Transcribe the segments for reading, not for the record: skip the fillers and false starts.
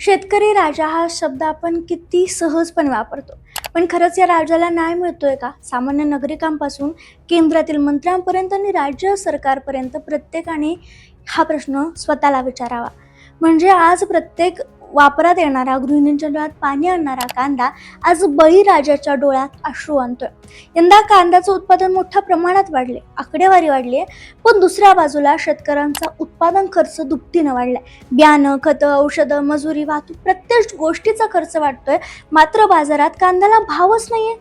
शेतकरी राजा हा शब्द आपण किती सहजपणे वापरतो, पण खरंच या राजाला न्याय मिळतोय का? सामान्य नागरिकांपासून केंद्रातील मंत्र्यांपर्यंत आणि राज्य सरकारपर्यंत प्रत्येकाने हा प्रश्न स्वतःला विचारावा. म्हणजे आज प्रत्येक वापरात येणारा, गृहिणींच्या डोळ्यात पाणी आणणारा कांदा आज बळीराजाच्या डोळ्यात अश्रू आणतोय. यंदा कांद्याचं उत्पादन मोठ्या प्रमाणात वाढले, आकडेवारी वाढली आहे, पण दुसऱ्या बाजूला शेतकऱ्यांचा उत्पादन खर्च दुपटीनं वाढलाय. बियाणं, खतं, औषधं, मजुरी, वाहतूक प्रत्येक गोष्टीचा खर्च वाढतोय, मात्र बाजारात कांद्याला भावच नाहीये.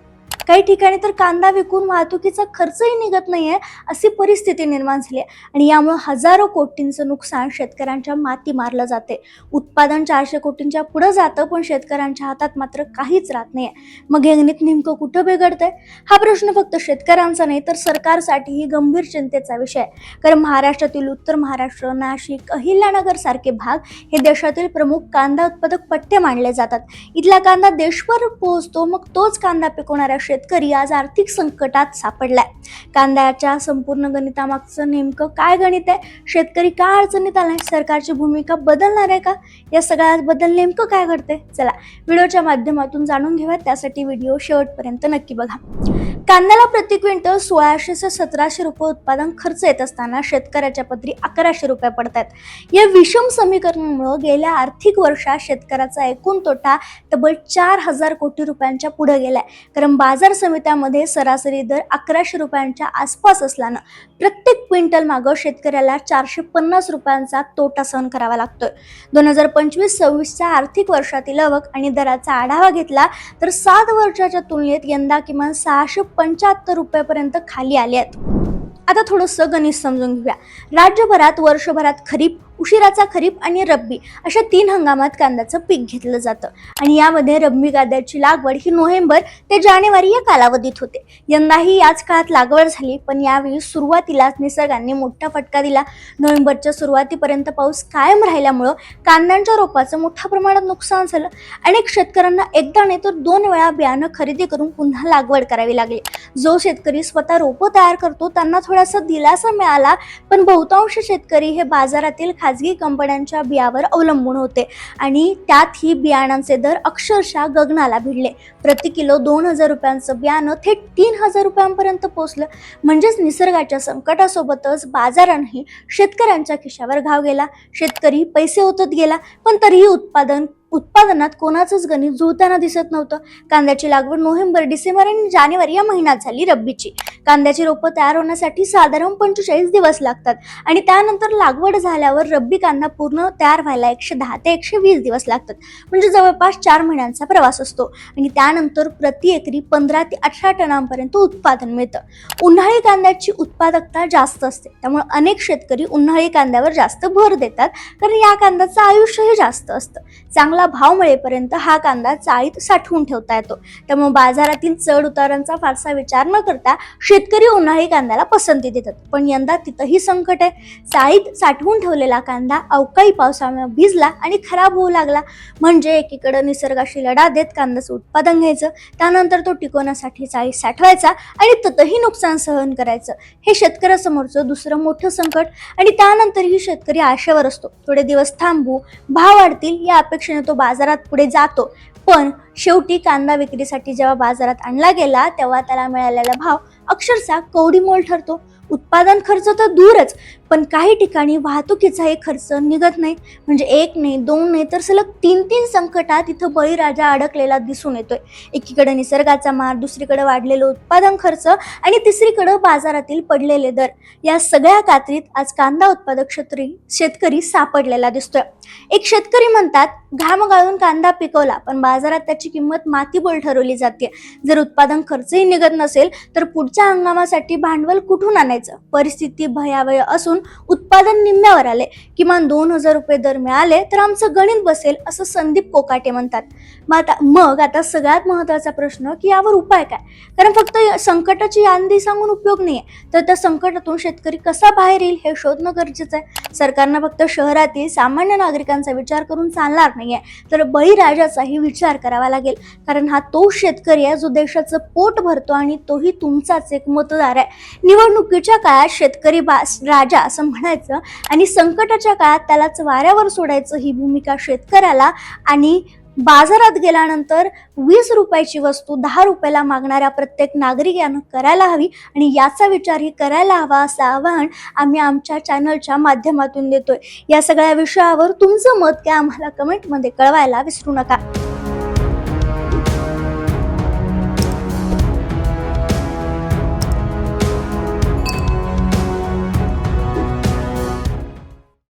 काही ठिकाणी तर कांदा विकून वाहतुकीचा खर्चही निघत नाहीये, अशी परिस्थिती निर्माण झाली आहे. आणि यामुळे हजारो कोटींचं नुकसान शेतकऱ्यांच्या माती मारलं जाते. उत्पादन 400 कोटींच्या पुढे जातं, पण शेतकऱ्यांच्या हातात मात्र काहीच राहत नाहीये. मग हे गणित नेमकं कुठं बिघडतंय? हा प्रश्न फक्त शेतकऱ्यांचा नाही, तर सरकारसाठीही गंभीर चिंतेचा विषय आहे. कारण महाराष्ट्रातील उत्तर महाराष्ट्र, नाशिक, अहिल्यानगर सारखे भाग हे देशातील प्रमुख कांदा उत्पादक पट्टे मानले जातात. इथला कांदा देशभर पोहोचतो, मग तोच कांदा पिकवणाऱ्या शेतकरी आज आर्थिक संकटात सापडलाय. कांद्याच्या संपूर्ण गणितामागचं नेमकं काय गणित आहे? शेतकरी का अडचणीत आलाय? सरकारची भूमिका बदलणार आहे का? या सगळ्याबद्दल नेमकं काय घडतंय? चला व्हिडिओच्या माध्यमातून जाणून घेऊया. त्यासाठी व्हिडिओ शेवटपर्यंत नक्की बघा. कांद्याला प्रति क्विंटल 1600 ते 1700 रुपये उत्पादन खर्च येत असताना शेतकऱ्याच्या पदरी 1100 रुपये पडतात. या विषम समीकरणामुळे गेल्या आर्थिक वर्षात शेतकऱ्याचा एकूण तोटा तब्बल 4000 कोटी रुपयांच्या पुढे गेलाय. कारण बाजार समित्यामध्ये सरासरी दर 1100 रुपयांच्या आसपास असल्यानं प्रत्येक क्विंटल मागं शेतकऱ्याला 450 रुपयांचा तोटा सहन करावा लागतोय. 2025-26च्या आर्थिक वर्षातील आवक आणि दराचा आढावा घेतला तर 7 वर्षाच्या तुलनेत यंदा किमान 675 रुपयापर्यंत खाली आले आहेत. आता थोडंसं गणित समजून घेऊया. राज्यभरात वर्षभरात खरीप, उशिराचा खरीप आणि रब्बी अशा 3 हंगामात कांद्याचं पीक घेतलं जातं. आणि यामध्ये रब्बी कांद्याची लागवड ही नोव्हेंबर ते जानेवारी या कालावधीत होते. यंदाही याच काळात लागवड झाली, पण यावेळी सुरुवातीलाच निसर्गाने मोठा फटका दिला. नोव्हेंबरच्या सुरुवातीपर्यंत पाऊस कायम राहिल्यामुळं कांद्यांच्या रोपाचं मोठ्या प्रमाणात नुकसान झालं. अनेक शेतकऱ्यांना एकदा नाही तर 2 वेळा बियाणं खरेदी करून पुन्हा लागवड करावी लागली. जो शेतकरी स्वतः रोपं तयार करतो त्यांना थोडासा दिलासा मिळाला, पण बहुतांश शेतकरी हे बाजारातील खाजगी कंपन्यांच्या बियावर अवलंबून होते आणि त्यातही बियाणांचे दर अक्षरशः गगनाला भिडले. प्रति किलो 2000 रुपयांचं बियाणं थेट 3000 रुपयांपर्यंत पोहोचलं. म्हणजेच निसर्गाच्या संकटासोबतच बाजारांनी शेतकऱ्यांच्या खिशावर घाव गेला. शेतकरी पैसे ओतत गेला, पण तरीही उत्पादनात कोणाचंच गणित जुळताना दिसत नव्हतं. कांद्याची लागवड नोव्हेंबर, डिसेंबर आणि जानेवारी या महिन्यात झाली. रब्बीची कांद्याची रोपं तयार होण्यासाठी साधारण 45 दिवस लागतात आणि त्यानंतर लागवड झाल्यावर रब्बी कांदा पूर्ण तयार व्हायला 110 ते 120 दिवस लागतात. म्हणजे जवळपास 4 महिन्यांचा प्रवास असतो. आणि त्यानंतर प्रति एकरी 15 ते 18 टनांपर्यंत उत्पादन मिळतं. उन्हाळी कांद्याची उत्पादकता जास्त असते, त्यामुळे अनेक शेतकरी उन्हाळी कांद्यावर जास्त भर देतात, कारण या कांद्याचं आयुष्यही जास्त असतं. चांगला भाव मिळेपर्यंत हा कांदा चाळीत साठवून ठेवता येतो. त्यामुळे बाजारातील चढ उतारांचा फारसा विचार न करता शेतकरी उन्हाळी कांद्याला पसंती देतात. पण यंदा तिथंही संकट आहे. चाळीत साठवून ठेवलेला कांदा अवकाळी पावसामुळे भिजला आणि खराब होऊ लागला. म्हणजे एकीकडे निसर्गाशी लढा देत कांद्याचं उत्पादन घ्यायचं, त्यानंतर तो टिकवण्यासाठी चाळीत साठवायचा आणि ततही नुकसान सहन करायचं. हे शेतकऱ्यासमोरचं दुसरं मोठं संकट. आणि त्यानंतरही शेतकरी आशेवर असतो, थोडे दिवस थांबू, भाव वाढतील या अपेक्षेने तो बाजारात पुढे जातो. पण शेवटी कांदा विक्रीसाठी जेव्हा बाजारात आणला गेला तेव्हा त्याला मिळालेला भाव अक्षरशः कवडीमोल ठरतो. उत्पादन खर्च तर दूरच, पण काही ठिकाणी वाहतुकीचाही खर्च निघत नाही. म्हणजे 1 नाही, 2 नाही, तर सलग 3 संकटात इथं बळीराजा अडकलेला दिसून येतोय. एकीकडे निसर्गाचा मार, दुसरीकडे वाढलेलं उत्पादन खर्च आणि तिसरीकडे बाजारातील पडलेले दर. या सगळ्या कात्रीत आज कांदा उत्पादक शेतकरी सापडलेला दिसतोय. एक शेतकरी म्हणतात, घाम गाळून कांदा पिकवला, पण बाजारात त्याची किंमत मातीबोल ठरवली जाते. जर उत्पादन खर्चही निघत नसेल तर पुढच्या हंगामासाठी भांडवल कुठून आणायचं? परिस्थिती भयावह असून उत्पादन निम्म्यावर आले. किमान 2000 रुपये दर मिळाले तर आमचं गणित बसेल, असं संदीप कोकाटे म्हणतात. मग आता सगळ्यात महत्वाचा प्रश्न की यावर उपाय काय? कारण फक्त संकटाची यादी सांगून उपयोग नाहीये, तर त्या संकटातून शेतकरी कसा बाहेर येईल हे शोधणं गरजेचं आहे. सरकारनं फक्त शहरातील सामान्य नागरिकांचा विचार करून चालणार नाहीये, तर बळीराजाचाही विचार करावा लागेल. कारण हा तो शेतकरी आहे जो देशाचं पोट भरतो आणि तोही तुमचाच एक मतदार आहे. निवडणुकीच्या काळात शेतकरी राजा असं म्हणायचं आणि संकटाच्या काळात त्यालाच वाऱ्यावर सोडायचं ही भूमिका शेतकऱ्याला आणि बाजारात गेल्यानंतर 20 रुपयाची वस्तू 10 रुपयाला मागणाऱ्या प्रत्येक नागरिकानं करायला हवी आणि याचा विचारही करायला हवा असं आवाहन आम्ही आमच्या चॅनलच्या माध्यमातून देतोय. या सगळ्या विषयावर तुमचं मत काय आम्हाला कमेंटमध्ये कळवायला विसरू नका.